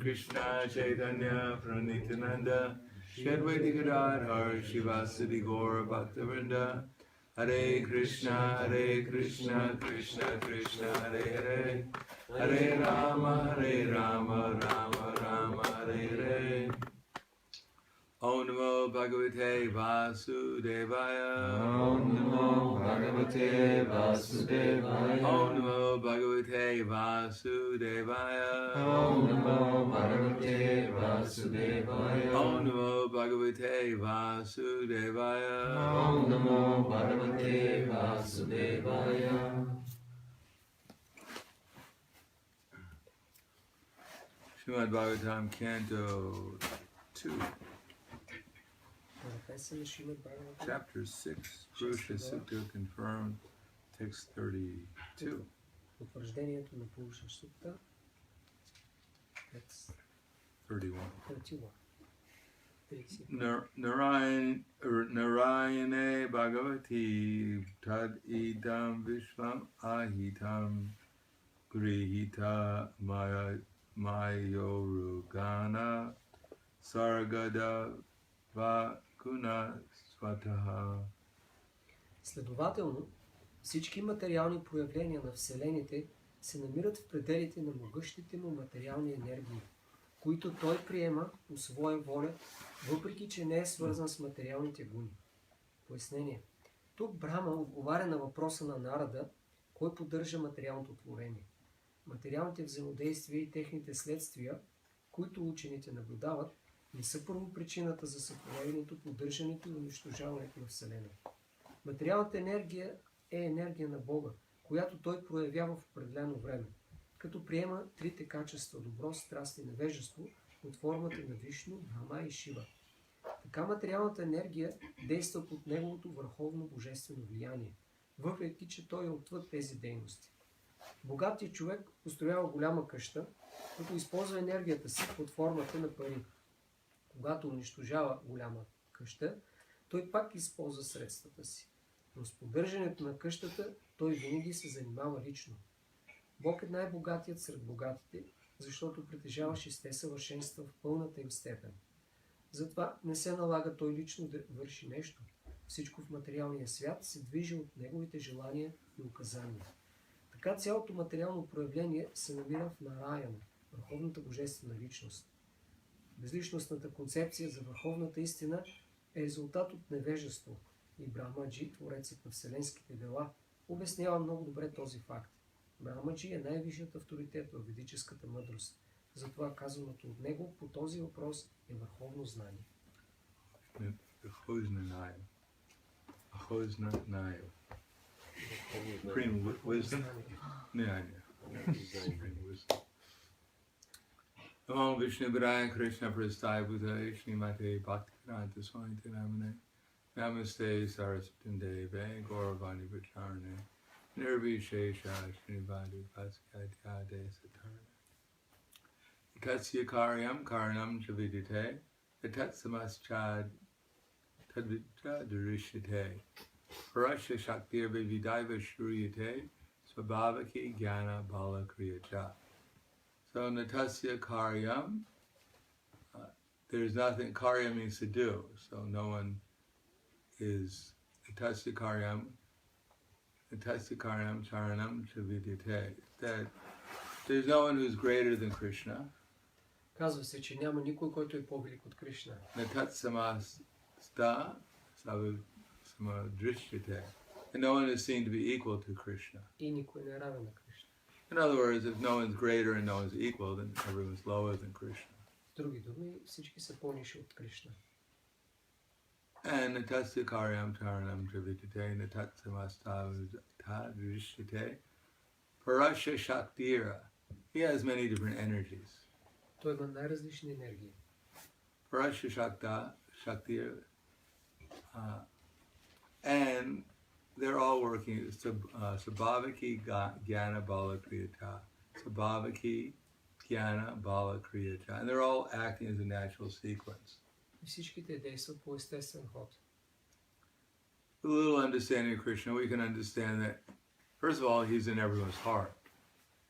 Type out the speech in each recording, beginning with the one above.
Krishna Chaitanya Pranityananda Shri Advaita Gadadhar Shivasati Gaura Bhaktivinoda Hare Krishna Krishna Krishna Hare Hare Hare Rama Rama Rama Hare Hare Om Namo Bhagavate Vasudevaya Om Namo Bhagavate Vasudevaya Om Namo Bhagavate Vasudevaya Om Namo Bhagavate Vasudevaya Om Namo Bhagavate Vasudevaya Om Namo Bhagavate Vasudevaya Srimad Bhagavatam Canto 2 Chapter 6 Purusha Sutta confirmed text 32 Утвърждението на Пуруша Сукта, текст 31 31. Narayane Bhagavati Tad Idam Vishvam Ahitam Grihita Mayorugana Sargada Vakuna Swataha. Следователно, всички материални проявления на Вселените се намират в пределите на могъщите му материални енергии, които той приема по своя воля, въпреки че не е свързан с материалните гуни. Пояснение. Тук Брахма отговаря на въпроса на Нарада, кой поддържа материалното творение. Материалните взаимодействия и техните следствия, които учените наблюдават, не са първопричината за сътворението, поддържането и унищожаването на Вселената. Материалната енергия е енергия на Бога, която той проявява в определено време, като приема трите качества добро, страст и невежество под формата на Вишну, Брахма и Шива. Така материалната енергия действа под неговото върховно божествено влияние, въпреки че той е отвъд тези дейности. Богатият човек построява голяма къща, като използва енергията си под формата на пари. Когато унищожава голяма къща, той пак използва средствата си. Но с поддържането на къщата той винаги се занимава лично. Бог е най-богатият сред богатите, защото притежава шесте съвършенства в пълната им степен. Затова не се налага той лично да върши нещо. Всичко в материалния свят се движи от неговите желания и указания. Така цялото материално проявление се намира в Нараяна, върховната божествена личност. Безличностната концепция за върховната истина е резултат от невежество и Брахмаджи, творецът на вселенските дела, обяснява много добре този факт. Брахмаджи е най-висшият авторитет в ведическата мъдрост. Затова казаното от него по този въпрос е върховно знание. Supreme wisdom. Yeah. Supreme wisdom. Om Vishnu Vidaya Krishna Prasthaya Bhutaya Srimate Bhaktivedanta Swami Namane Namaste Saraswati Deve Gauravani Vacharane Nirvishesha Srinivadi Pasyadhyade Satarana Tatsya Karyam Karanam Chavidite Tatsamaschad Tadvijadarishite Parasya Shaktir Vividaiva Shriyate Swabhavaki Jnana Bala Kriyacha. So Natasya Karyam, there's nothing, Karya means to do, so no one is Natasya Karyam Charanam Chavidite, that there's no one who's greater than Krishna. Казва се, че няма никой, който е по-велик от Кришна. Natatsamasta Samadrishyate, and no one is seen to be equal to Krishna. И никой не е равен на Кришна. In other words, if no one's greater and no one's equal, then everyone's lower than Krishna. С други думи, всички са по-ниши от Кришна. And Natasya Karyam Charanam Travitate, Natatsamastadrishyate, Parasya Shaktira. He has many different energies. Той има най-различни енергии. Parasya Shaktira. And they're all working. Sabhavaki Jnana Bala Kriyata. Sabhavaki Jnana Bala Kriyata. And they're all acting as a natural sequence. И всичките действат по естествен ход. With a little understanding of Krishna, we can understand that, first of all, he's in everyone's heart.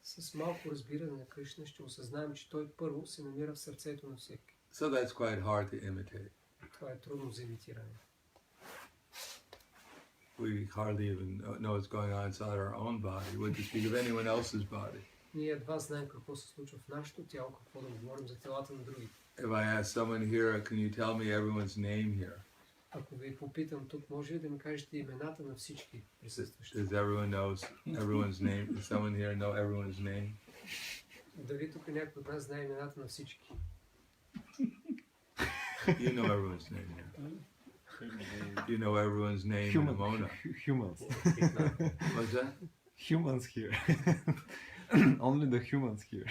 С малко разбиране на Кришна ще осъзнаем, че той първо се намира в сърцето на всеки. So that's quite hard to imitate. Това е трудно за имитиране. We hardly even know what's going on inside our own body. What to speak of anyone else's body? Ние едва знаем какво се случва в нашето тяло, какво да говорим за телата на другите. If I ask someone here, can you tell me everyone's name here? Ако ви попитам тук, може ли да ми кажете имената на всички присъстващи? Does everyone know everyone's name? Does someone here know everyone's name? Дали тук някой от нас знае имената на всички? You know everyone's name here. You know everyone's name in Mona. Humans. What's that? Humans here. Only the humans here.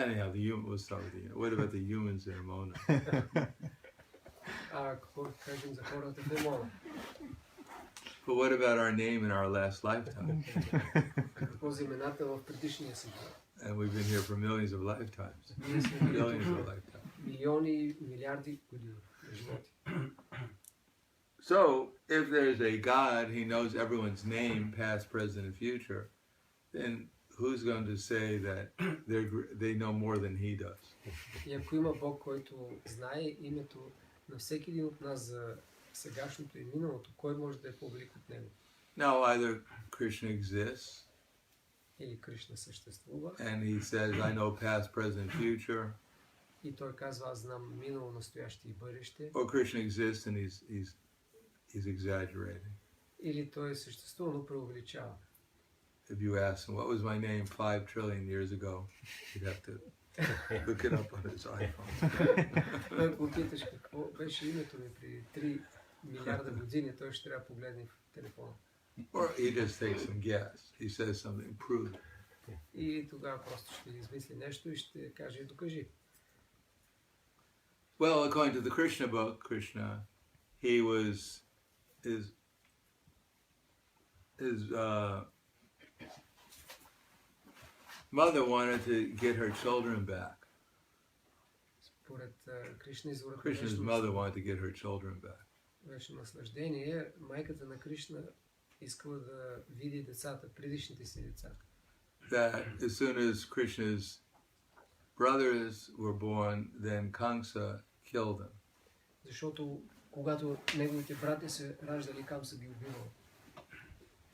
Anyhow, we'll start with the. What about the humans in Mona? Какво да кажем за хората в Емона? But what about our name in our last lifetime? Какво за имената в предишния си живот? And we've been here for millions of lifetimes. Ние сме Billions of lifetimes. милиони, милиарди години животи. So, if there's a God, he knows everyone's name, past, present, and future, then who's going to say that they know more than he does? И ако има Бог, който знае името на всеки един от нас за сегашното и миналото, кой може да е по-велик от него? Now, either Krishna exists, Или Кришна съществува, and he says, I know past, present, future, и той казва, аз знам минало, настояще и бъдеще, or Krishna exists and he's exaggerating. или той съществува, но преувеличава. If you ask him, what was my name 5 trillion years ago, he'd have to look it up on his iPhone. Той попиташ какво беше името ми преди 3 милиарда години, той ще трябва да погледне в телефона. Or he just takes some guess. He says something, prove it. И тогава просто ще измисли нещо и ще каже, докажи. Well, according to the Krishna book, Krishna, he was his mother wanted to get her children back. Според Кришна извора Krishna's mother wanted to get her children back. беше наслаждение, майката на Кришна искала да види децата, предишните си деца. That as soon as Krishna's brothers were born, then Kamsa killed them. Защото когато неговите братя се раждали, Камса ги убивал.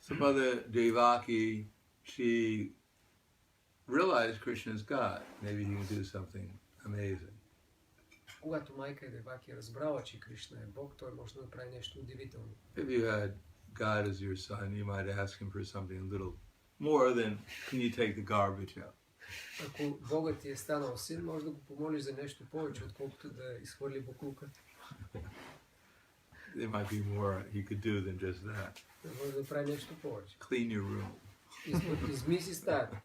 So Mother Devaki, she realized Krishna's God. Maybe he can do something amazing. Когато майка Деваки разбрала, че Кришна е Бог, той може да направи нещо удивително. If you had God as your son, you might ask him for something a little more than, can you take the garbage out? Ако Богът ти е станал син, може да го помолиш за нещо повече, отколкото да изхвърли боклука. There might be more he could do than just that. Да може да прави нещо повече. Clean your room. Изми си стаята.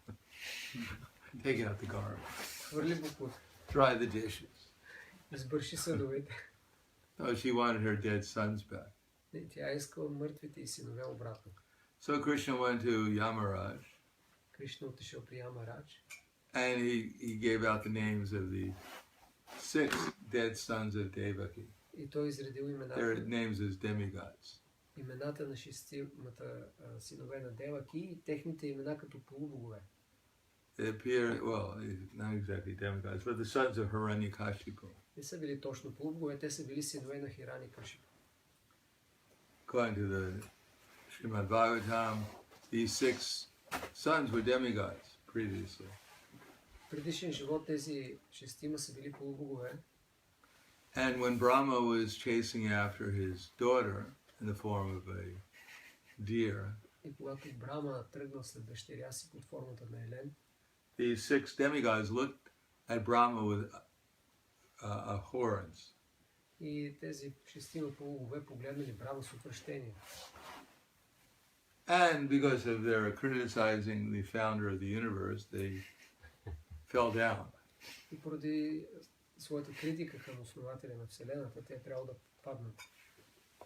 Take out the garbage. Хвърли боклука. Dry the dishes. Избърши съдовете. No, she wanted her dead sons back. Тя искала мъртвите и синове обратно. So Krishna went to Yamaraj Кришна отишъл при Ямарадж and he gave out the names of the 6 dead sons of Devaki. и той изредил Their names as demigods. имената на шестимата синове на Деваки и техните имена като полубогове. They appear, well, not exactly demigods, but the sons of Hiranyakashipu. Не са били точно полубогове, те са били синове на Хирани Кашип. According to the Srimad Bhagavatam, these 6 sons were demigods previously. В предишен живот тези шестима са били полубогове. And when Brahma was chasing after his daughter in the form of a deer, И когато Брама тръгнал след дъщеря си под формата на Елен, these 6 demigods looked at Brahma with abhorrence. и тези шестима полубогове погледнали Брама с отвращение. And because of their criticizing the founder of the universe, they fell down. И поради своята критика към основателя на Вселената, те трябва да паднат.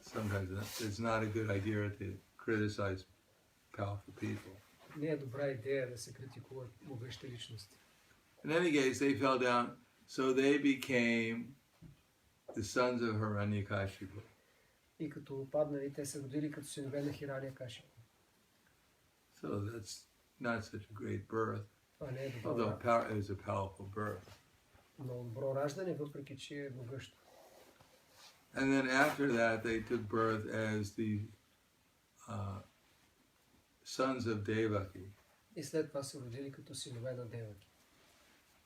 Sometimes it's not a good idea to criticize powerful people. Не е добра идея да се критикуват могъщи личности. In any case, they fell down, so they became the sons of Hiranyakashipu. И като паднали, те се родили като синове на Хирания Кашип. So not such a great birth, Това не е although добро, it was a powerful birth. много добро раждане, въпреки че е могъщо. And then after that, they took birth as the sons of Devaki. И след това се родили като синове на Деваки.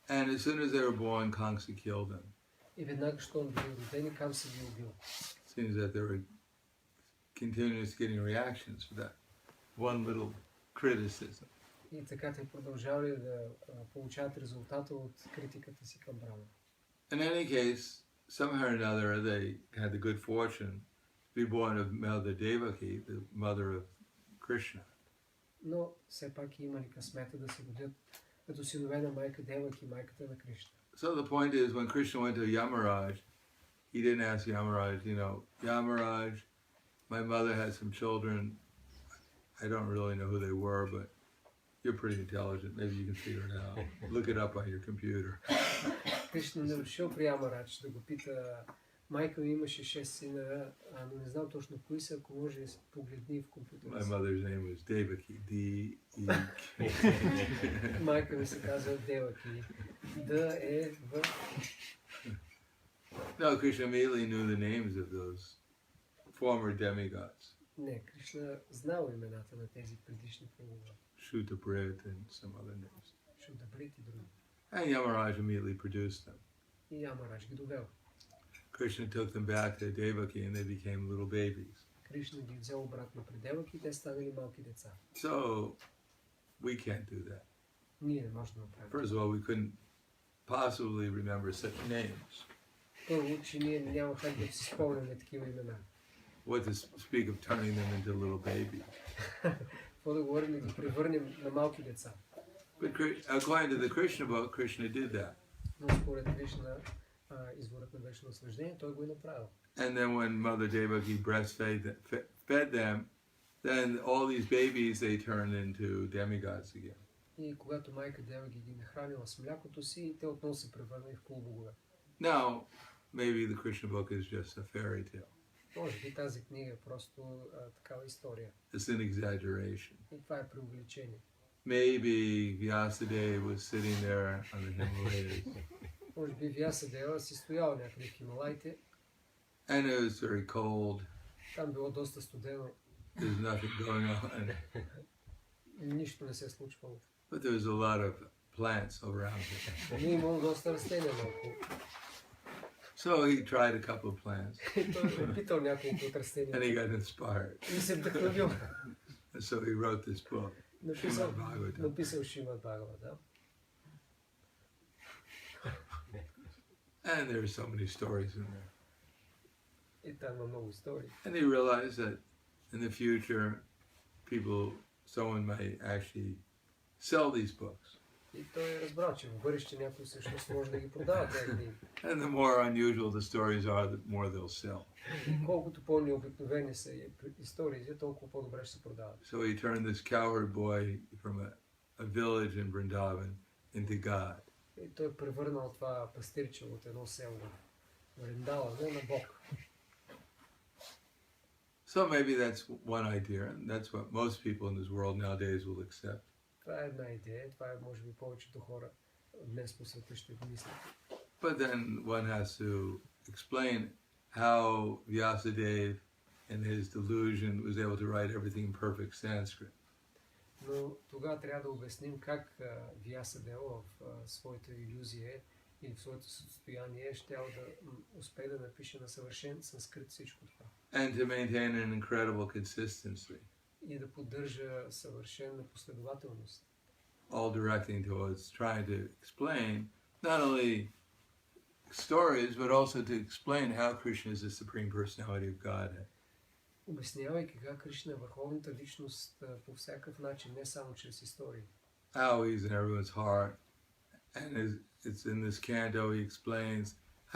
And as soon as they were born, Kamsa killed them. И веднага, щом били родени, Кам се ги убил. Seems that they were continuously getting reactions for that one little criticism. И така те продължавали да получават резултата от критиката си към Брама. In any case, somehow or another, they had the good fortune to be born of Mother Devaki, the mother of Krishna. Но все пак имали късмета да се родят като синове на майка Деваки, майката на Кришна. So the point is, when Krishna went to Yamaraj, he didn't ask Yamaraj, Yamaraj, my mother had some children. I don't really know who they were, but you're pretty intelligent. Maybe you can figure it out. Look it up on your computer. Кришна не дошъл при Ямарадж да го пита, майка ми имаше 6 сина, но не знам точно кои са, ако може да се погледни в компютъра My си. mother's name was Devaki, D-E-K. Майка ми се казва Деваки. Да е в... No, Krishna immediately knew the names of those former demigods, Не, Кришна знал имената на тези предишни богове. Shutabrit and some other names. Шудабрит и други. And Yamaraj immediately produced them. И Ямарадж ги довел. Krishna took them back to Devaki and they became little babies. Кришна ги взел обратно при Деваки и те станали малки деца. So, we can't do that. Ние не можем да направим. First of all, we couldn't possibly remember such names. Първо, че ние няма как да си спомняме такива имена. What to speak of turning them into little babies. Какво да говорим да ги превърнем на малки деца. But according to the Krishna book, Krishna did that. Но според Кришна, изворът на вечно наслаждение, той го е направил. And then when Mother Devaki fed them, then all these babies, they turned into demigods again. И когато майка Деваки ги нахранила с млякото си, те отново се превърнали в полубогове. Now, maybe the Krishna book is just a fairy tale. Може би тази книга е просто такава история. It's an exaggeration. И това е преувеличение. Maybe Vyasadeva was sitting there on the Himalayas, Може би Вясадева си стоял някъде в Хималайте, and it was very cold. там било доста студено, There's nothing going on, нищо не се е случвало. but there was a lot of plants around it. Но имало доста растения наоколо. So he tried a couple of plants, И той е питал няколко от and he растенията got inspired. и се вдъхновил. And so he wrote this book. Написал Шримад Бхагават, да. And there are so many stories in there. И там има много истории. And he realized that in the future, someone might actually sell these books. И той е разбрал, че в бъдеще някой всъщност може да ги продава тези книги. And the more unusual the stories are, the more they'll sell. И колкото по-необикновени са историите, толкова по-добре ще се продават. So he turned this cowherd boy from a village in Vrindavan into God. И той е превърнал това пастирче от едно село в Вриндавана на Бог. So maybe that's one idea, and that's what most people in this world nowadays will accept. Това е една идея, това е може би повечето хора днес по света ще го мислят. But then one has to explain how Vyasadeva in his delusion was able to write everything in perfect Sanskrit. Но тогава трябва да обясним как Вясадева в своята илюзия и в своето състояние щял да успее да напише на съвършен санскрит всичко това. And to maintain an incredible consistency, И да поддържа съвършена последователност. all directing towards trying to explain not only stories, but also to explain how Krishna is the Supreme Personality of Godhead. Обяснявайки как Кришна е върховната личност по всякакъв начин, не само чрез истории. How he's in everyone's heart. And it's in this canto he explains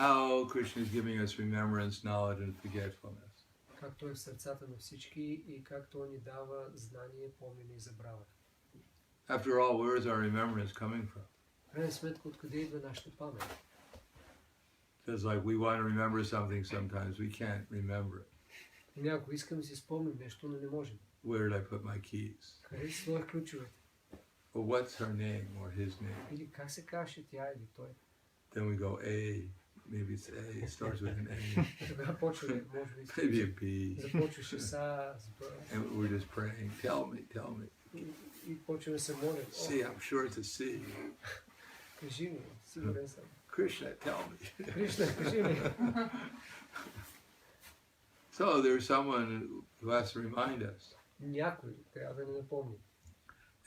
how Krishna is giving us remembrance, knowledge, and forgetfulness. Както е в сърцата на всички и както ни дава знание, помнене и забрава. After all, where is our remembrance coming from? В крайна сметка, откъде идва нашата памет? Because like we want to remember something sometimes, we can't remember it. Някой искам да си спомним нещо, но не можем. Where did I put my keys? Къде си сложих ключовете? Or what's her name or his name? Или как се каже тя или той. Then we go A. Maybe it's A. It starts with an A. Тогава почваме, може би, Maybe a B. започваше са, с Б. And we're just praying. Tell me. И почваме да се молим. C. I'm sure it's a C. Кажи ми, сигурен съм. Krishna, tell me. Кришна, кажи ми. So there's someone who has to remind us. Някой трябва да ни напомни.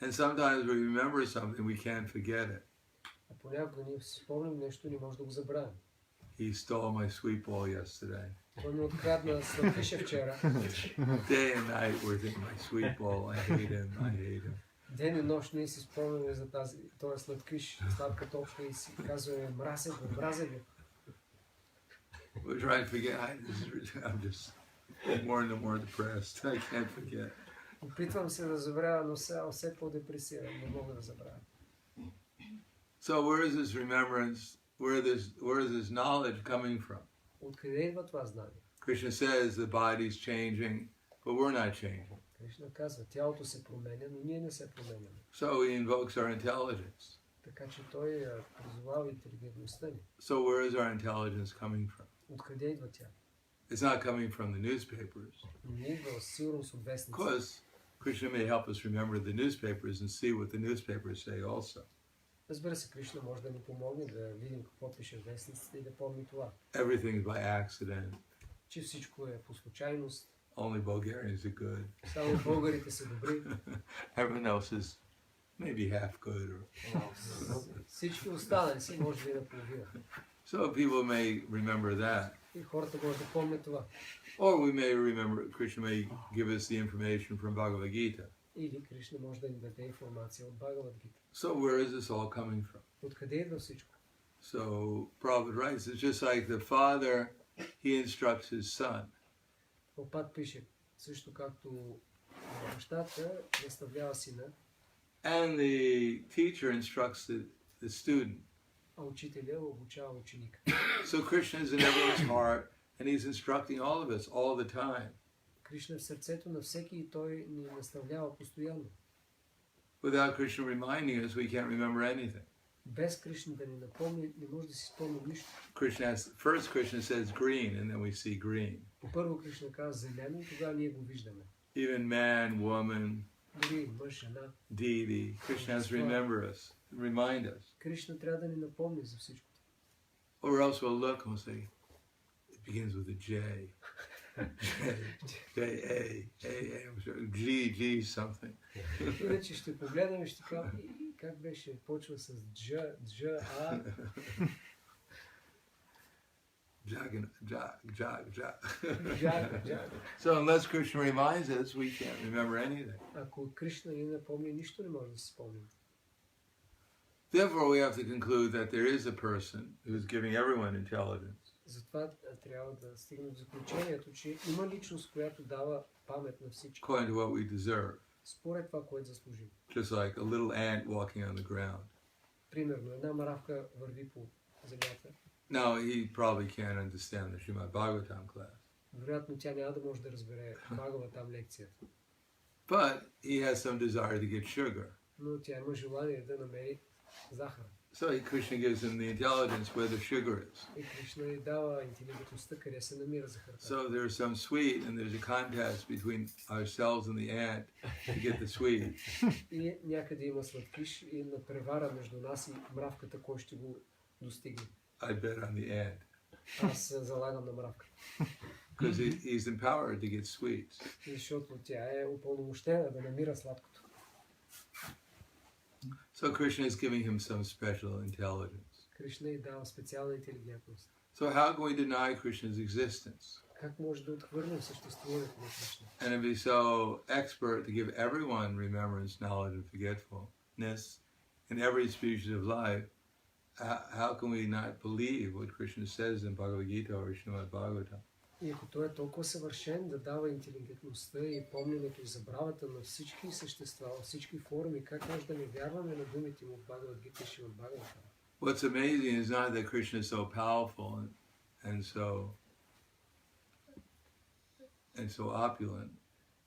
And sometimes we remember something, we can't forget it. А понякога ние си спомним нещо, не може да го забравим. He stole my sweet ball yesterday. Той ми открадна сладкиша вчера. Day and night we're thinking, my sweet ball, I hate him. Ден и нощ ние си спомняме за този сладкиш, сладка топка и си казваме, мразя го. We're trying to forget. I'm just more and more depressed. I can't forget. Опитвам се да забравя, но все по-депресиран, не мога да забравя. So where is this remembrance, where is this knowledge coming from? Откъде идва това знание? Krishna says the body's changing, but we're not changing. Кришна казва, тялото се променя, но ние не се променяме. So he invokes our intelligence. Така че той призовава интелигентността ни. So where is our intelligence coming from? Откъде идва тя? It's not coming from the newspapers. Не идва сигурно с вестници. Because Krishna may help us remember the newspapers and see what the newspapers say also. Разбира се, Кришна може да ни помогне да видим какво пише в вестниците и да помни това. Everything is by accident. Че всичко е по случайност. Only Bulgarians are good. Само българите са добри. Everyone else is maybe half good. Всички останали си може би наполовина. So people may remember that. И хората може да помнят това. Or we may remember, Krishna may give us the information from Bhagavad Gita. Или Кришна може да ни даде информация от Бхагавад Гита. So where is this all coming from? Откъде идва всичко? So Prabhupada writes, it's just like the father, he instructs his son. Опад пише, също както бащата наставлява сина, And the teacher instructs the student. а учителя обучава ученика. So Krishna is in everyone's heart, and he's instructing all of us all the time. Кришна е в сърцето на всеки и той ни наставлява постоянно. Without Krishna reminding us, we can't remember anything. Без Кришна да ни напомни, не може да си спомним нищо. First Krishna says green, and then we see green. Първо Кришна казва зелено и тогава ние го виждаме. Even man, woman, Дори мъж, жена. deity, Krishna has to remember us, remind us. Кришна трябва да ни напомни за всичко. Or else we'll look and we'll say, it begins with a J. I'm sure, G, something. Иначе ще погледнем и ще кажем, как беше, почва с Дж, А. Jog. Джаг. So unless Krishna reminds us, we can't remember anything. Ако Кришна ни напомни, нищо не може да си спомним. Therefore, we have to conclude that there is a person who is giving everyone intelligence. Затова трябва да стигнем до заключението, че има личност, която дава памет на всички. According to what we deserve. Според това, което заслужим. Just like a little ant walking on the ground. Примерно, една мравка върви по земята. Now, he probably can't understand the Srimad Bhagavatam class. Вероятно, тя няма да може да разбере Бхагаватам лекцията. But he has some desire to get sugar. Но тя има желание да намери захар. So Krishna gives him the intelligence where the sugar is. И Кришна ни дава интелигентността, къде се намира захарта. So there's some sweet, and there's a contest between ourselves and the ant to get the sweet. И някъде има сладкиш и надпревара между нас и мравката, кой ще го достигне. I bet on the ant. Аз залагам на мравката. Because he's empowered to get sweets. Защото тя е упълномощена да намира сладкото. So Krishna is giving him some special intelligence. Кришна й дава специална интелигентност. So how can we deny Krishna's existence? Как може да отхвърлим съществуването на Кришна? And if he's so expert to give everyone remembrance, knowledge, and forgetfulness in every species of life, how can we not believe what Krishna says in Bhagavad Gita or Srimad Bhagavatam? И ако той е толкова съвършен да дава интелигентността и помненето и забравата на всички същества, във всички форми, как може да не вярваме на думите му в Бхагавад Гита и Шримад Бхагаватам? What's amazing is not that Krishna is so powerful and so opulent.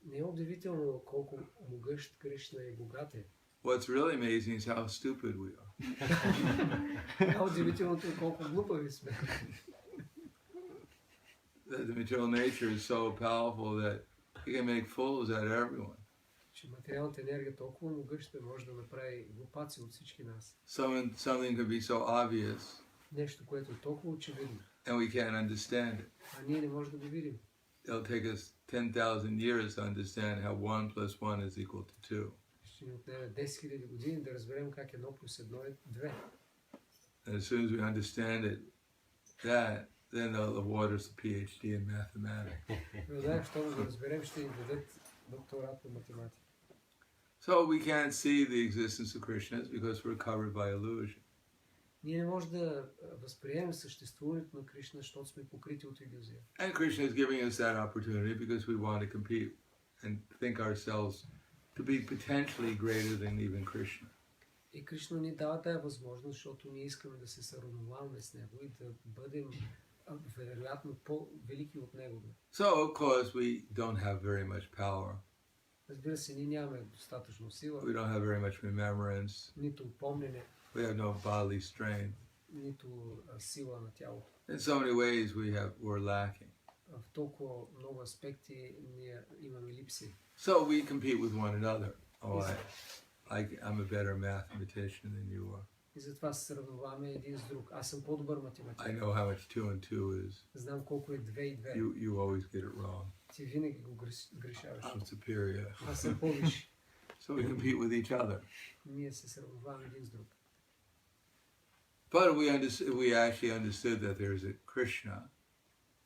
Не е удивително колко могъщ Кришна и богат е. What's really amazing is how stupid we are. Удивителното е колко глупави сме. The material nature is so powerful that it can make fools out of everyone. Че материалната енергия е толкова могъща, може да направи глупаци от всички нас. Something could be so obvious, Нещо, което е толкова очевидно, and we can't understand it. а ние не можем да го видим. It'll take us 10,000 years to understand how 1 plus 1 is equal to 2. Ще ни отнеме 10 000 години да разберем как 1 плюс 1 е 2. And as soon as we understand it, then they'll award us a PhD in mathematics. Веднага, щом го разберем, ще ни дадат докторат по математика. So we can't see the existence of Krishna because we're covered by illusion. Ние не можем да възприемем съществуването на Кришна, защото сме покрити от иллюзия. And Krishna is giving us that opportunity because we want to compete and think ourselves to be potentially greater than even Krishna. И Кришна ни дава тая възможност, защото ние искаме да се сравноваваме с Него и да бъдем вероятно по-велики от Него. So, of course, we don't have very much power. Разбира се, ние нямаме достатъчно сила, We don't have very much remembrance. нито помнене, We have no bodily strength. нито сила на тялото. In so many ways, we're lacking. В толкова много аспекти ние имаме липси. So we compete with one another. Oh, I'm a better mathematician than you are. И затова се сравняваме един с друг. Аз съм по-добър математик. I know how much 2 and 2 is. Знам колко е 2 и 2. You always get it wrong. Ти винаги го грешаваш. I'm superior. Аз съм по-висш. So we compete with each other. Ние се сравняваме един с друг. But we actually understood that there's a Krishna.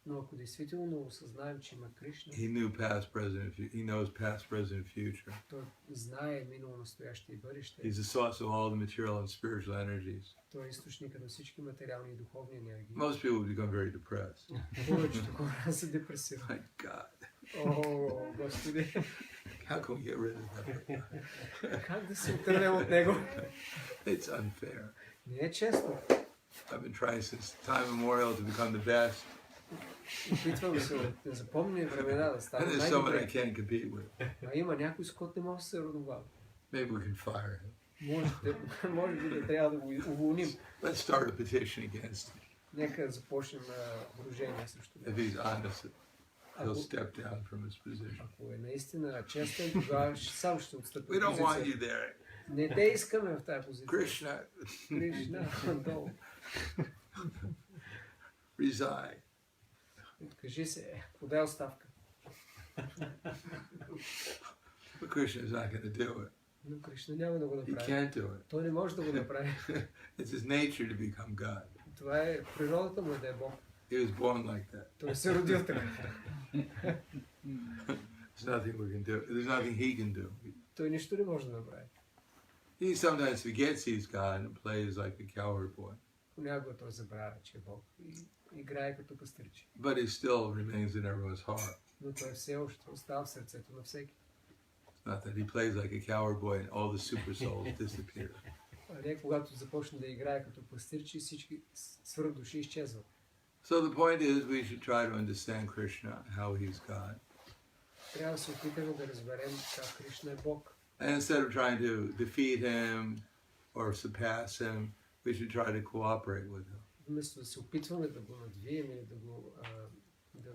Но ако действително осъзнаем, че има Кришна, He knows past, present, and future. той знае минало, настояще и бъдеще. He's the source of all the material and spiritual energies. Той е източникът на всички материални и духовни енергии. Most people become very depressed. Повечето хора са депресивни. My God, О, Господи, how can we get rid of that? как да се отърнем от него? It's unfair. Не е честно. I've been trying since time immemorial to become the best, Опитвам се от незапомнени времена да and стана there's someone I най-добре. can't compete with. А има някой, с който не може да се равновава. Maybe we can fire him. Може би да трябва да го уволним. Let's start a petition against him. Нека започнем дружение срещу If него. he's honest, he'll Ако, step down from his position. ако е наистина честен, тогава сам ще отстъпи We don't want позиция. you there. Не те искаме в тази позиция. Krishna, Кришна, долу. resign. Откажи се, подай оставка. But Krishna's not going to do it. Но Кришна няма да го He направи. can't do it. Той не може да го направи. It's his nature to become God. Това е природата му да е Бог. He was born like that. Той се родил така. There's nothing we can do. There's nothing he can do. Той нищо не може да направи. He sometimes forgets he's God and plays like a cowherd boy. Понякога той забравя, че е Бог и играе като пастирче. But he still remains in everyone's heart. Но той все още остава в сърцето на всеки. It's not that he plays like a cowherd boy and all the super souls disappear. А не когато започне да играе като пастирче, всички свръхдуши изчезват. So the point is we should try to understand Krishna, how he's God. Трябва да се опитаме да разберем как Кришна е Бог. And instead of trying to defeat him or surpass him, we should try to cooperate with him. Вместо да се опитваме да го надвием или да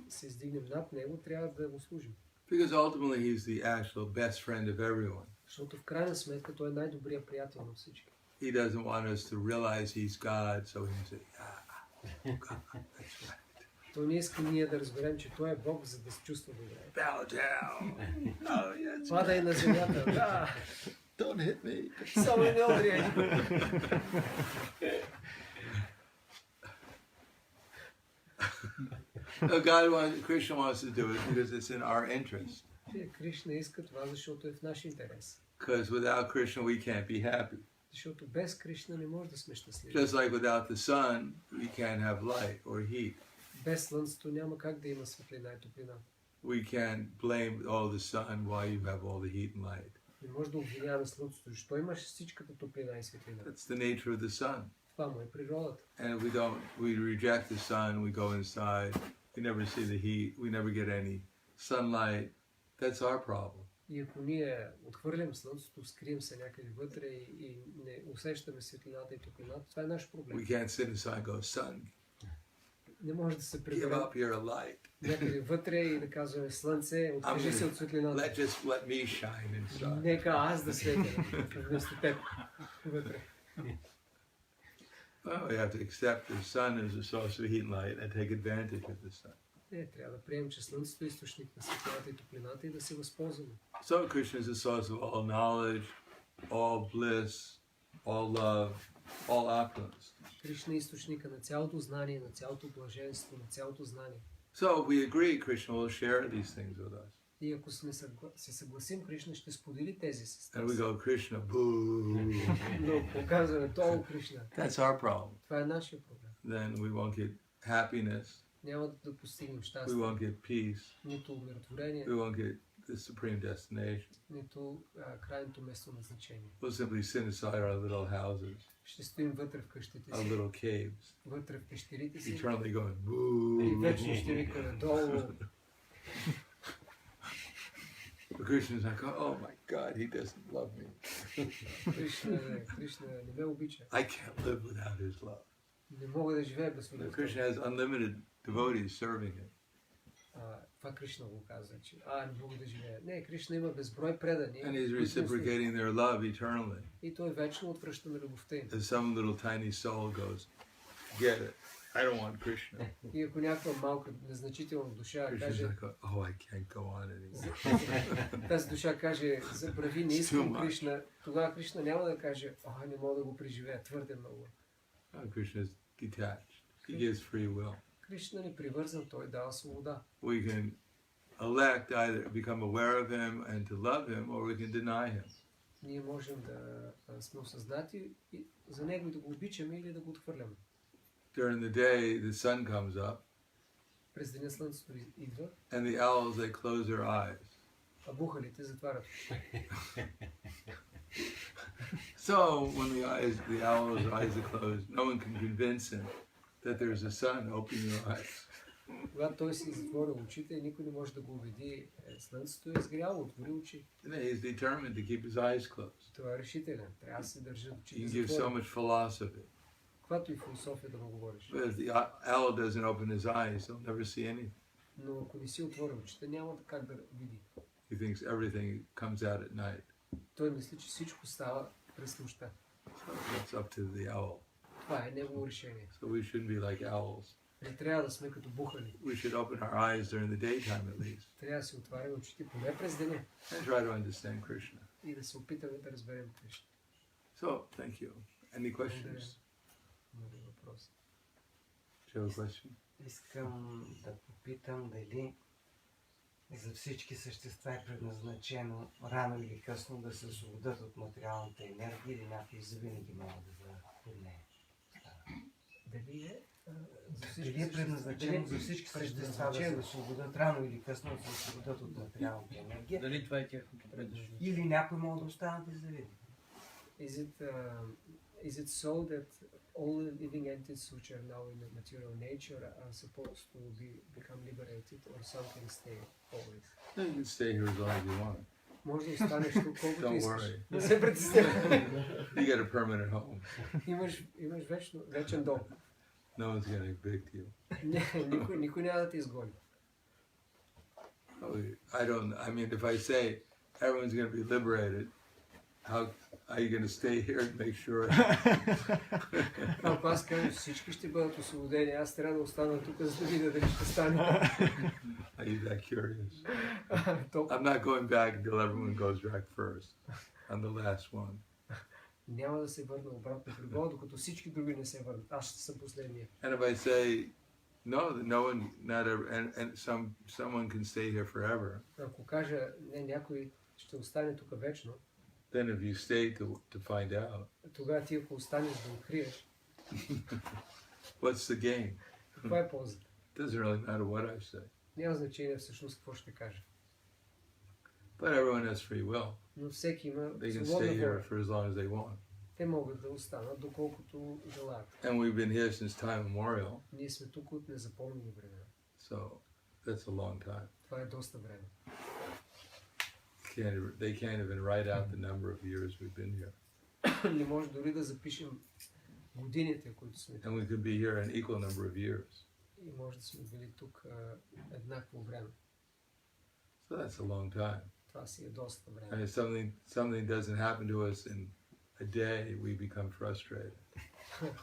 се издигнем над него, трябва да му служим. Because ultimately he's the actual best friend of everyone. Защото в крайна сметка той е най-добрият приятел на всички. He doesn't want us to realize he's God, so he can say, God, that's right. Той не иска ние да разберем, че той е Бог, за да се чувства добре. Bow down. Oh, yes. Падай на земята. Да, Don't hit me. само не удряй. No, Krishna wants to do it because it's in our interest. Кришна иска това, защото е в наш интерес. Because without Krishna, we can't be happy. Защото без Кришна не може да сме щастливи. Just like without the sun, we can't have light or heat. Без слънцето няма как да има светлина и топлина. We can't blame the sun why you have all the heat and light. Не може да обвиняваме слънцето, защо имаш всичката топлина и светлина. That's the nature of the sun. Това му е природата. And we reject the sun, we go inside, we never see the heat, we never get any sunlight. That's our problem. И ако ние отхвърлим слънцето, скрием се някъде вътре и не усещаме светлината и топлината, това е наш проблем. We can't sit inside and go, son, Не може да се give приберем up your light. някъде вътре и да казваме слънце, откажи се от светлината. Let me shine inside. Нека аз да светя вместо теб вътре. Well, we have to accept the sun as a source of heat and light and take advantage of the sun. Не, трябва да приемем, че слънцето е източник на светлината и топлината и да се възползваме. So Krishna is the source of all knowledge, all bliss, all love, all opulence. Кришна е източника на цялото знание, на цялото блаженство, на цялото знание. So if we agree, Krishna will share these things with us. И ако се съгласим, Кришна ще сподели тези с And we нас. go, Krishna, boo. Но показваме това Кришна. That's our problem. Това е нашия проблем. Then we won't get happiness, Няма да постигнем we щастие, won't get peace, нито умиротворение, we won't get the supreme destination. нито крайното место на значение. We'll simply sit inside our little houses, Ще стоим вътре в къщите our си, little caves, вътре в пещерите си eternally going, и вечно boo. ще викаме долу. The Krishna's like, oh my God, he doesn't love me. Кришна не ме обича. I can't live without his love. Не мога да живея без The любовта. Krishna has unlimited devotees serving him. Това Кришна го каза, че не мога да живея. Не, Кришна има безброй предани. And he's които му служат. reciprocating their love eternally. И той вечно отвръща на любовта им. As some little tiny soul goes, get it. I don't want Krishna. И ако някаква малка, незначителна душа Krishna's каже, like, oh, I can't go on anymore. тази душа каже, забрави, не It's too искам much. Кришна, тогава Кришна няма да каже, не мога да го преживея, твърде много. Krishna is detached. He gives free will. Кришна ни привързан, той дава свобода. We can elect either become aware of him and to love him, or we can deny him. Ние можем да сме осъзнати и за него и да го обичаме или да го отхвърляме. During the day, the sun comes up, През деня слънцето идва, and the owls, they close their eyes. а бухалите затварят. So when the owl's eyes are closed, no one can convince him that there's a sun. Open your eyes. Когато той си затвори очите, никой не може да го убеди. Слънцето е изгряло, отвори очи. He's determined to keep his eyes closed. Това е решителен. Трябва да се държи You очите can give so затворени. much philosophy, Каквато и философия да му говориш. but if the owl doesn't open his eyes, he'll never see anything. Но ако не си отвори очите, няма как да види. He thinks everything comes out at night. Той мисли, че всичко става през нощта. So that's up to the owl. Това е негово решение. So we shouldn't be like owls. Не трябва да сме като бухали. We should open our eyes during the daytime at least Трябва да си отваряме очите поне през деня and try to understand Krishna. и да се опитаме да разберем Кришна. So, thank you. Any questions? Много въпроси. Do you have a question? Искам да попитам дали за всички същества е предназначено рано или късно да се освободят от материалната енергия или някои завинаги могат да бъдат под нея. Дали е? Дали е предназначено за всички същества да се освободят рано или късно да се освободят от материалната енергия Дали това е тяхното предназначение? или някои могат да останат беззавидни? Is it so that all the living entities which are now in the material nature are supposed to become liberated, or some can stay always? You can stay here as long as you want. Може да останеш тук колкото Don't искаш. worry. Не се притеснявай. You get a permanent home. Имаш вечен дом. No one's going to evict you. Никой няма да те изгони. I mean, if I say everyone's going to be liberated, how are you going to stay here and make sure? Ако аз кажа, всички ще бъдат освободени, аз трябва да остана тук, за да видя дали ще стане. Are you that curious? I'm not going back until everyone goes back first. I'm the last one. Няма да се върна обратно при Бога, докато всички други не се върнат. Аз ще съм последния. And if I say no one, not ever, and someone can stay here forever, Ако кажа, не, някой ще остане тук вечно, then if you stay to find out, тогава ти ако останеш да откриеш, what's the gain? каква е ползата? It doesn't really matter what I say. Няма значение всъщност какво ще кажа. But everyone has free will. Но всеки има They can stay свободна here воля. for as long as they want. Те могат да останат доколкото желаят. And we've been here since time immemorial, Ние сме тук от незапомнени времена. so that's a long time. Това е доста време. They can't even write out the number of years we've been here. Не може дори да запишем годините, които сме тук. And we could be here an equal number of years. И може да сме били тук еднакво време. So that's a long time. Това си е доста And време. if something doesn't happen to us in a day, we become frustrated.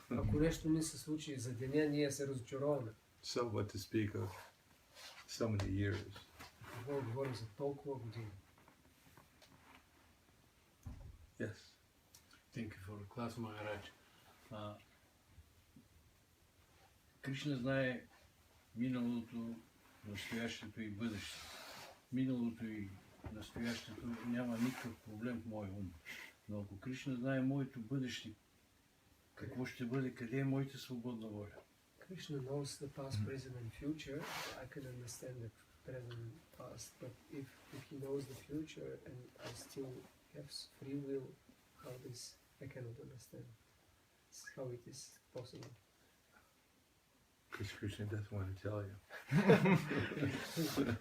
Ако нещо не се случи за деня, ние се разочароваме. So what to speak of so many years? Какво говорим за толкова години? Yes. Thank you for the class, Maharaj. Кришна знае миналото, настоящето и бъдещето. Миналото и настоящето няма никакъв проблем в моя ум. Но ако Кришна знае моето бъдеще, какво ще бъде, къде е моята свободна воля? Krishna knows the past, present and future. I can understand the present and past, but if he knows the future and I still have free will, how this I cannot understand. How it is possible. Because Krishna doesn't want to tell you.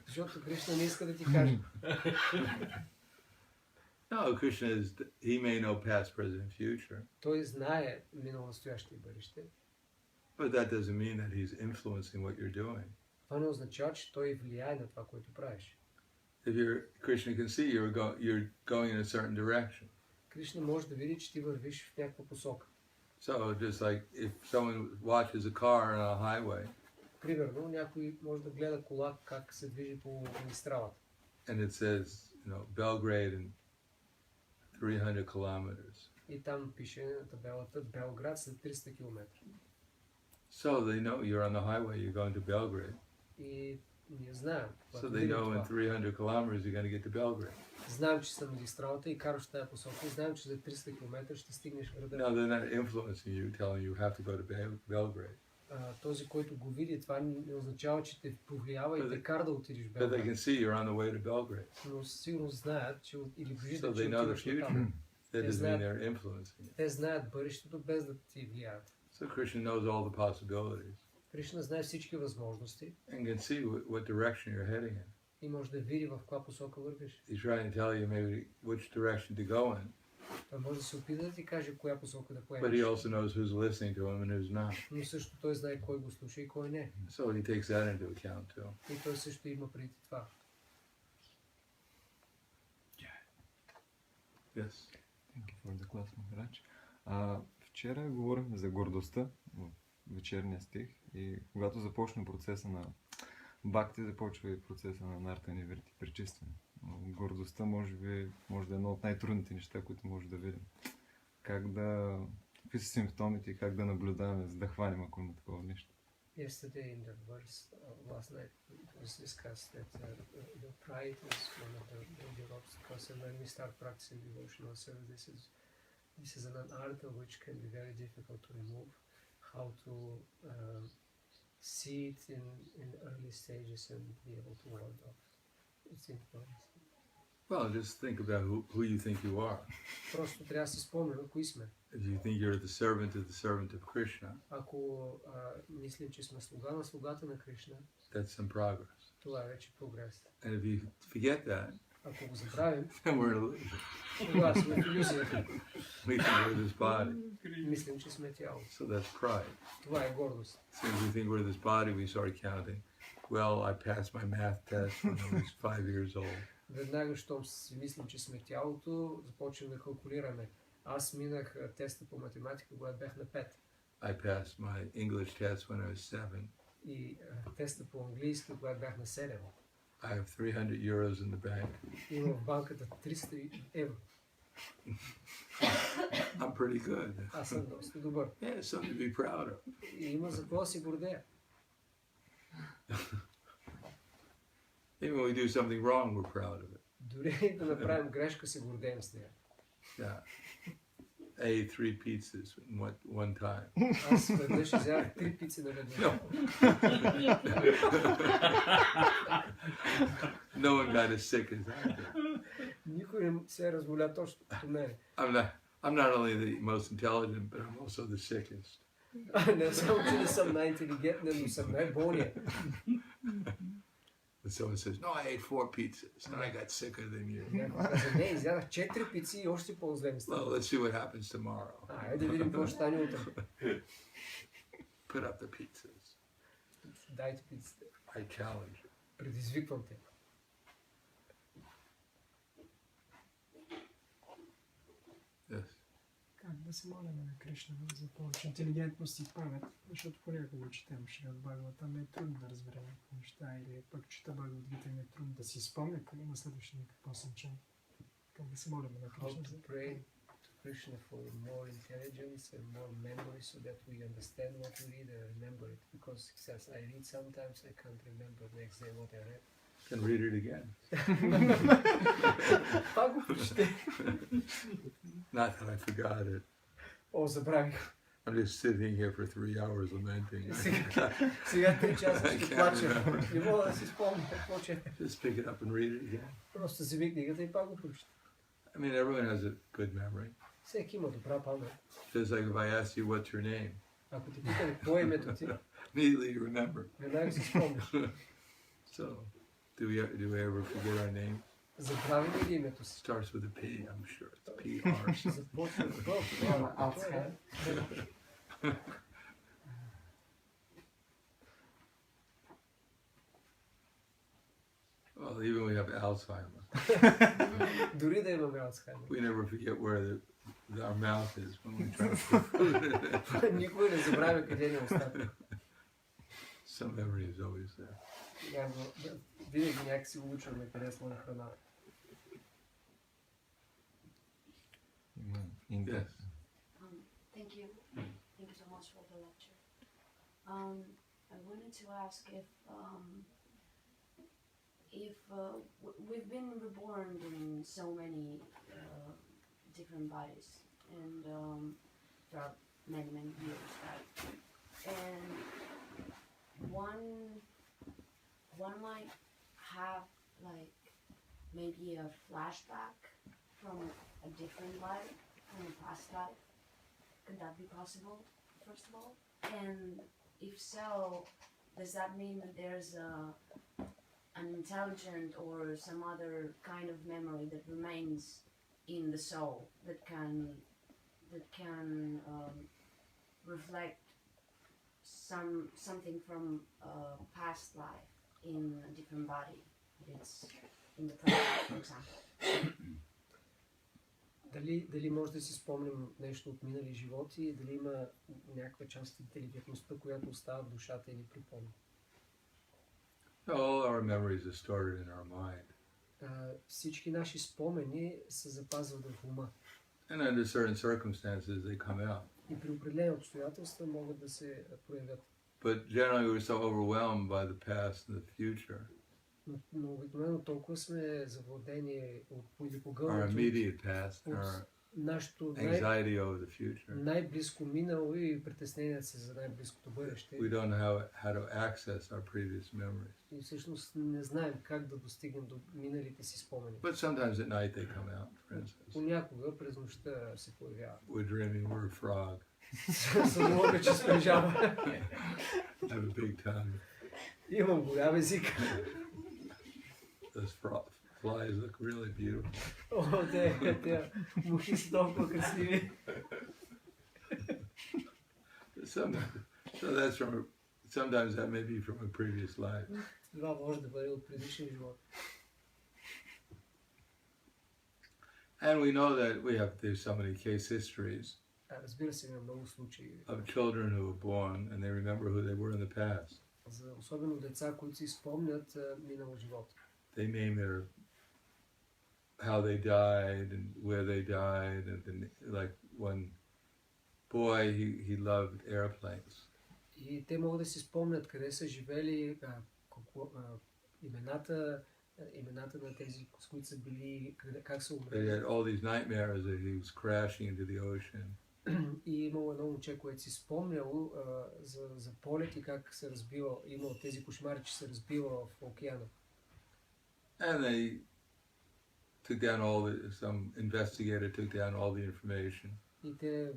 Защото Кришна не иска да ти каже. No, Krishna he may know past, present, and future. Той знае минало, настояще и бъдеще. But that doesn't mean that he's influencing what you're doing. Това не означава, че той влияе на това, което правиш. If Krishna can see you're going in a certain direction. Кришна може да види, че ти вървиш в някаква посока. So just like if someone watches a car on a highway Примерно, някой може да гледа кола как се движи по магистралата. and it says, Belgrade in 300 kilometers. И там пише на табелата Белград след 300 км. So they know you're on the highway, you're going to Belgrade. И ние знаем. So they know in 300 kilometers you're going to get to Belgrade. Знаем, че съм магистралата и караш в тази посока и знаем, че за 300 км ще стигнеш града. No, they're not influencing you, telling you have to go to Belgrade. Този, който го види, това не означава, че те повлиява и те кара да отидеш в But they Белград. can see you're on the way to Belgrade. Но сигурно знаят, че или So виждат, че they know the отиваш future. там. That Is doesn't mean that- they're influencing you. Те знаят бъдещето без да ти влияят. So Krishna knows all the possibilities Кришна знае всички възможности and can see what direction you're heading in. и може да види в каква посока вървиш. He's trying to tell you maybe which direction to go in, Той може да се опита да ти каже коя посока да but he поемеш. also knows who's listening to him and who's not. Но също той знае кой го слуша и кой не. So he takes that into account too. И той също има преди това. Yes. Thank you for the class, Maharaj. Вчера говорихме за гордостта в вечерния стих и когато започна процеса на бхакти, започва и процеса на нарта ниврити, пречистване. Но гордостта може да е едно от най-трудните неща, които може да видим. Какви са симптомите и как да наблюдаваме, за да хванем, ако има такова нещо. Yesterday in the verse last night it was discussed that the pride is one of the major obstacles, and when we start practicing devotional service, this is an art which can be very difficult to remove. How to see it in early stages and be able to ward off. It's important. Well, just think about who you think you are. Просто трябва да си спомним кои сме. If you think you're the servant of Krishna, Ако мислим, че сме слуга на слугата на Кришна, that's some progress. това е вече прогрес. And if you forget that, Ако го забравим, then we're in illusion. тогава сме в иллюзията. We think we're this body. Мислим, че сме тяло. So that's pride. Това е гордост. As soon as we think we're this body, we start counting. Well, I passed my math test when I was 5 years old. Веднага, щом си мислим, че сме тялото, започваме да калкулираме. Аз минах теста по математика, когато бях на 5. I passed my English test when I was 7. И теста по английски, когато бях на 7. I have 300 euros in the bank. Имам в банката 300 евро. I'm pretty good. Аз съм доста добър. Yeah, something to be proud of. И има за какво да се гордея. Even when we do something wrong, we're proud of it. Дори да направим грешка, се гордеем с нея. Yeah. I ate 3 pizzas in one time. Аз веднъж изядах 3 пици наведнъж. No. No one got as sick as I did. Никой не се е разболя точно като мен. I'm not only the most intelligent, but I'm also the sickest. Не само, че не съм най-интелигентен, но съм най-болният. When someone says, no, I ate 4 pizzas, and I got sicker than you. Някой каза, не, изядах 4 пици и още по-зле ми Well, стана. let's see what happens tomorrow. Айде да видим какво ще стане утре. Put up the pizzas. Дайте пиците. I challenge you. Предизвиквам те. Yes. Как да се молим на Кришна за повече интелигентност и памет, защото понякога четем Шримад Бхагаватам, е трудно да разберем някакви неща, или пък чета Бхагават-гита и е трудно да си спомня на следващия ден какво съм чел. Как да се молим на How Кришна to за pray to Krishna for more intelligence and more memory so that we understand what we read and remember it. Because he says, I read sometimes, I can't remember next day what I read. Can read it again. Пак го прочете. Not that I forgot it. О, забравих. I'm just sitting here for 3 hours lamenting. Сега 3 часа I ще can't плача. remember. Не мога да си спомня какво чете. Just pick it up and read it again. Просто вземи книгата и пак го прочете. I mean, everyone has a good memory. Всеки има добра памет. Just like if I ask you what's your name, Ако те питам какво е името ти, immediately you remember. веднага си спомняш. So, do we ever forget our name? Забравим ли името си? Starts with a P, I'm sure. It's PR. Започва от Б. Алцхаймер. Well, even we have Alzheimer's. Дори да имаме Алцхаймер. We never forget where our mouth is when we try to put food in it. Никой не забравя къде ни е устата. Some memory is always there. Винаги някакси улучваме къде сме на храната. Yes. Thank you. Thank you so much for the lecture. I wanted to ask if we've been reborn in so many different bodies and throughout many years, right? And one might have like maybe a flashback from a different life, from a past life. Could that be possible, first of all? And if so, does that mean that there's an intelligent or some other kind of memory that remains in the soul that can reflect something from a past life in a different body? It's in the present, for example. Дали може да си спомним нещо от минали животи и дали има някаква част от интелигентността, която остава в душата и ни припомня? All our memories are stored in our mind. Всички наши спомени се запазват в ума. And under certain circumstances they come out. И при определени обстоятелства могат да се проявят. But generally we're so overwhelmed by the past and the future. Но обикновено толкова сме завладени или Our погълнати immediate past, от our нашето anxiety over the future. най-близко минало и притесненията си за най-близкото бъдеще. We don't know how to access our previous memories. И всъщност не знаем как да достигнем до миналите си спомени. But sometimes at night they come out, for instance. Понякога през нощта се появяват. We're dreaming we're a frog. Сънуваме, че сме жаба. I have a big tongue. Имам голям език. Those flies look really beautiful. О, те мухи са толкова красиви. Sometimes that may be from a previous life. Това може да бъде от предишен живот. And we know that there's so many case histories Разбира се, има много случаи. of children who were born and they remember who they were in the past. За особено деца, които си спомнят минало живот. They name how they died and where they died, and like one boy, he loved airplanes. И те могат да си спомнят къде са живели, имената на тези, с които са били, как са They умрели. had all these nightmares that he was crashing into the ocean. И имало едно момче, което си спомняло за полет и как се разбива, имало тези кошмари, че се разбива в океана. And they took down some investigator took down all the information. И те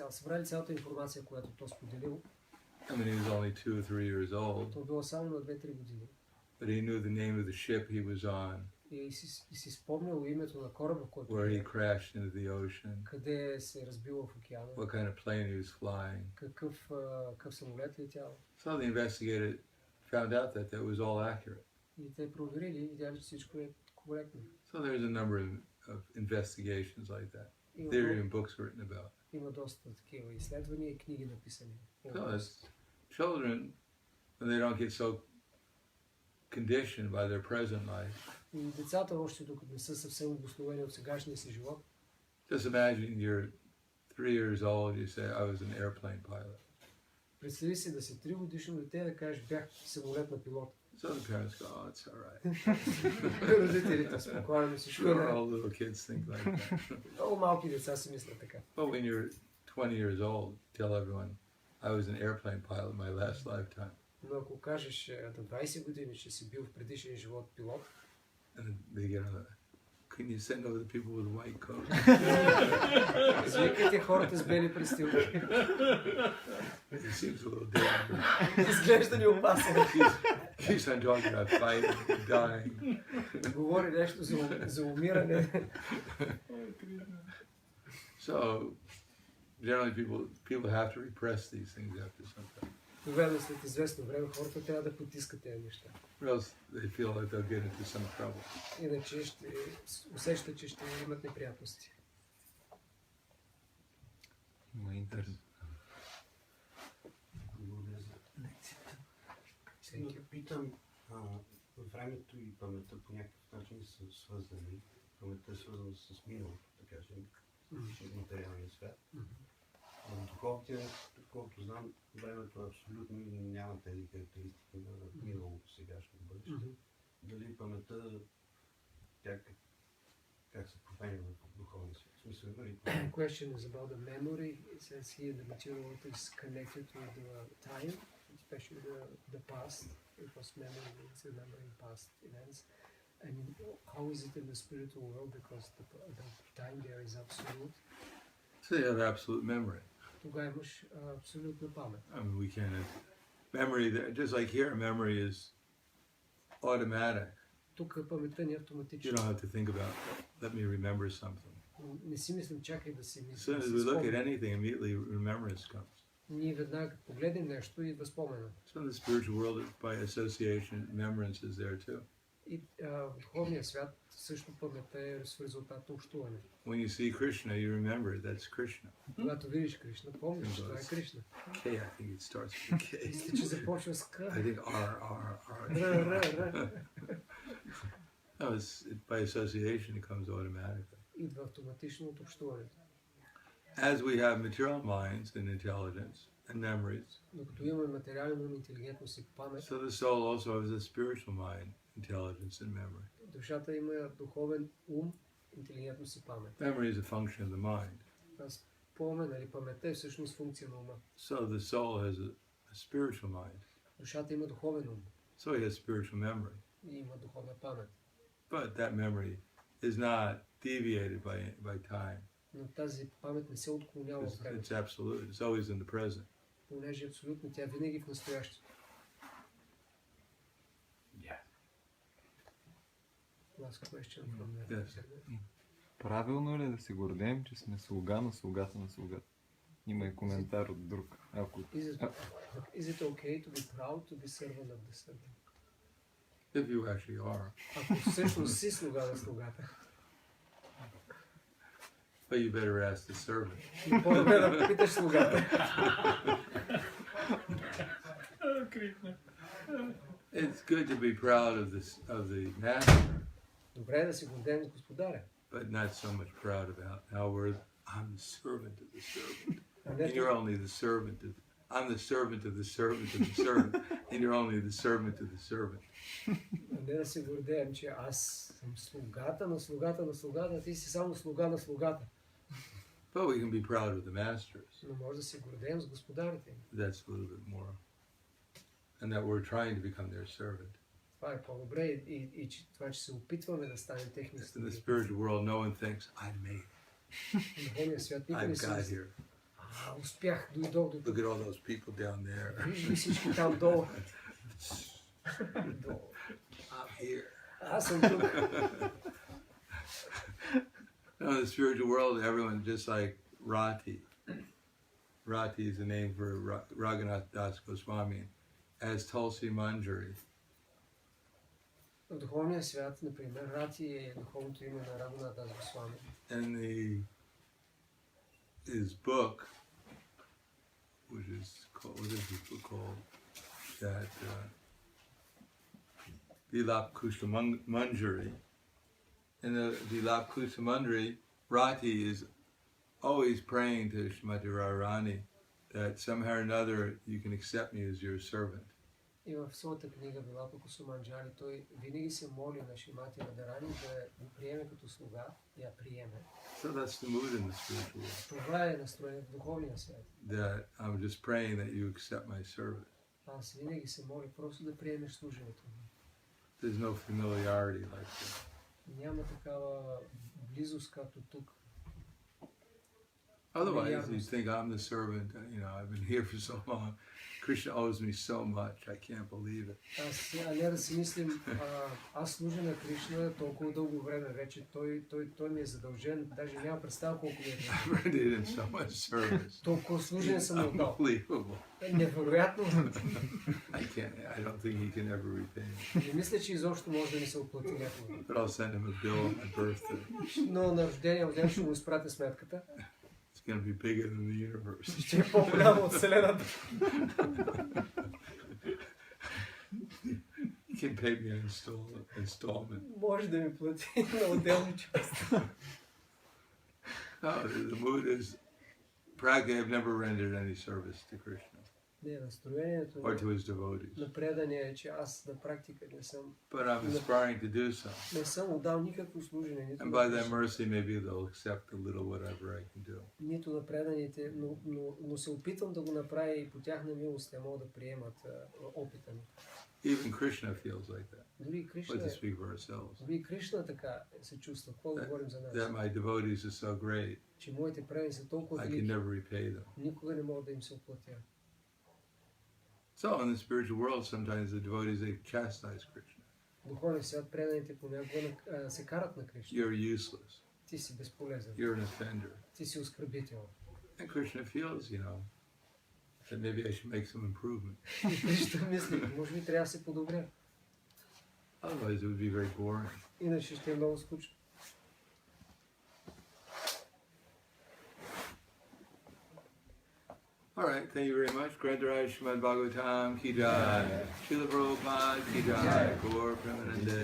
събрали цялата информация, която то споделил. I mean, he was only 2 or 3 years old. То било само на 2-3 години. But he knew the name of the ship he was on, И си спомнял името на кораба, който where he crashed into the ocean, къде се разбил в океана, what kind of plane he was flying. какъв самолет летял. So the investigator found out that that was all accurate. И те проверили и видяли, че всичко е коректно. So there's a number of investigations like that. Има, There are even books written about it. има доста такива изследвания и книги написани. So as children, when they don't get so conditioned by their present life, И децата, още докато не са съвсем обусловени от сегашния си живот, just imagine you're 3 years old, you say, I was an airplane pilot. представи си да си 3 годишно дете да кажеш, бях самолетна пилот. So the parents go, oh, it's all right. Родителите спокойно всичко е Sure, наред. all little kids think like that. Много малки деца си мислят така. But when you're 20 years old, tell everyone, I was an airplane pilot in my last lifetime. Но ако кажеш на 20 години, че си бил в предишен живот пилот, And they get on the, can you send over the people with white coats? извикайте хората с бели престилки. It seems a little dangerous. Изглежда ни опасен. Keeps on talking about fighting and dying. Говори нещо за умиране. So generally people have to repress these things after some time. Тогава след известно време хората трябва да потискат тези неща. Or else they feel like they'll get into some trouble. Иначе ще усещат, че ще имат неприятности. Има интернет. Благодаря за лекцията. Искам да питам, времето и паметта по някакъв начин са свързани. Паметта е свързана с миналото, да кажем, с материалния свят. В духовния, доколкото знам, времето абсолютно няма тези характеристики на миналото, сегашно, бъдеще. Дали паметта, как се променя в духовния свят? В смисъл, има ли? Question is about the memory. It says here the material world is connected with the time, especially the past, because memory means remembering past events. I mean, how is it in the spiritual world? Because the time there is absolute. So you have absolute memory. Тогава имаш абсолютна памет. I mean, we can't. Memory, just like here, memory is automatic. Тук паметта ни е You автоматична. don't have to think about, let me remember something. Не си мислим, чакай да си As мисля. soon as we look at anything, immediately remembrance comes. Ние веднага погледнем нещо и възпомена. So in the spiritual world, by association, remembrance is there too. И в духовния свят също паметта е в резултат на общуване. When you see Krishna, you remember that's Krishna. Когато видиш Кришна, помниш, това е Кришна. K, I think it starts with a K. Мисля, че започва с К. I think R. Р. No, by association, it comes automatically. Идва автоматично от общуването. As we have material minds and intelligence and memories, Докато имаме материален ум, интелигентност и памет, so the soul also has a spiritual mind, intelligence and memory. душата има духовен ум, интелигентност и памет. Memory is a function of the mind. Спомен или паметта е всъщност функция на ума. So the soul has a spiritual mind. Душата има духовен ум So he has spiritual memory. и има духовна памет. But that memory is not deviated by time. Но тази памет не се отклонява от времето. It's absolute. It's always in the present. Понеже е абсолютно, тя винаги в настоящето. Last question from the... Yes. Правилно ли е да се гордеем, че сме слуга на слугата на слугата? Има и коментар от друг. Ако... Is it okay to be proud to be servant of the servant? If you actually are. Ако всъщност си слуга на слугата, But you better ask the servant. но по-добре да попиташ слугата. It's good to be proud of the master, Добре е да се гордеем с господаря. but not so much proud about how I'm the servant of the servant. А And не, you're only the servant of I'm the servant of the servant of the servant, and you're only the servant of the servant. не да се гордеем, че аз съм слугата на слугата на слугата, а ти си само слуга на слугата. But we can be proud of the masters. Но може да се гордеем с господарите. That's a little bit more. And that we're trying to become their servant. Това е по-добре и че това, че се опитваме да станем техни In the слуги. spiritual world, no one thinks, I made В духовния свят it. никой I не си got мисли, here. успях, дойдох до Look тук. at all those people down there. Виж ли всички там долу? Долу. I'm here. Аз съм тук. In the spiritual world, everyone just like Rati. Rati is the name for Raghunath Das Goswami, as Tulsi Manjari. В духовния свят, например, Рати е духовното име на Рагунат Дас Госвами. And his book, which is called, what is his book called? That Vilap Kushla Manjari. In the Vilap Kushla Manjari, Rati is always praying to Shrimati Radharani that somehow or another you can accept me as your servant. И в своята книга Вилапа Кусуманджари той винаги се моли на Шримати Радарани да го приеме като слуга, да я приеме. So that's the mood in the spiritual world. Това е настроението в духовния свят. That I'm just praying that you accept my service. Аз винаги се моля просто да приемеш служенето ми. There's no familiarity like that. Няма такава близост като тук. Otherwise, you think I'm the servant. You know, I've been here for so long. Krishna owes me so much. I can't believe it. А не да си мислим, аз служа на Кришна толкова дълго време вече. Той ми е задължен. Даже няма представа колко ми е I've rendered him so much service. толкова служен съм му дал. Unbelievable. Невероятно. I don't think he can ever repay me. Не мисля, че изобщо може да ми се оплати някога. But I'll send him a bill on my birthday. Но на рождения ден ще му изпратя сметката. It's going to be bigger than the universe. Ще е по-голямо от Вселената. You can pay me an installment. Може да ми плати на отделни части. No, the mood is, practically I've never rendered any service to Krishna Не, настроението or to his devotees. на предание е, че аз на практика не съм But I'm aspiring to do so. не съм отдал никакво служене, нито And на by that Кришна, mercy, maybe they'll accept a little whatever I can do. нито на преданите, но се опитвам да го направя и по тяхна милост те могат да приемат опита ми. Even Krishna feels like that. Дори Кришна, Let's speak for ourselves. дори Кришна така се чувства. Какво да говорим за That нас? my devotees are so great, Че моите предани са толкова I can велики, never repay them. никога не мога да им се оплатя. So in the spiritual world, sometimes the devotees, they chastise Krishna. В духовния свят преданите понякога се карат на Кришна. You're useless. Ти си безполезен. You're an offender. Ти си оскърбител. And Krishna feels, that maybe I should make some improvement. И Кришна мисли, може би трябва да се подобря. Otherwise, it would be very boring. Иначе ще е много скучно. All right, thank you very much. Grantaraj Srimad Bhagavatam ki jai. Srila Prabhupada ki jai. Gaur Premanande.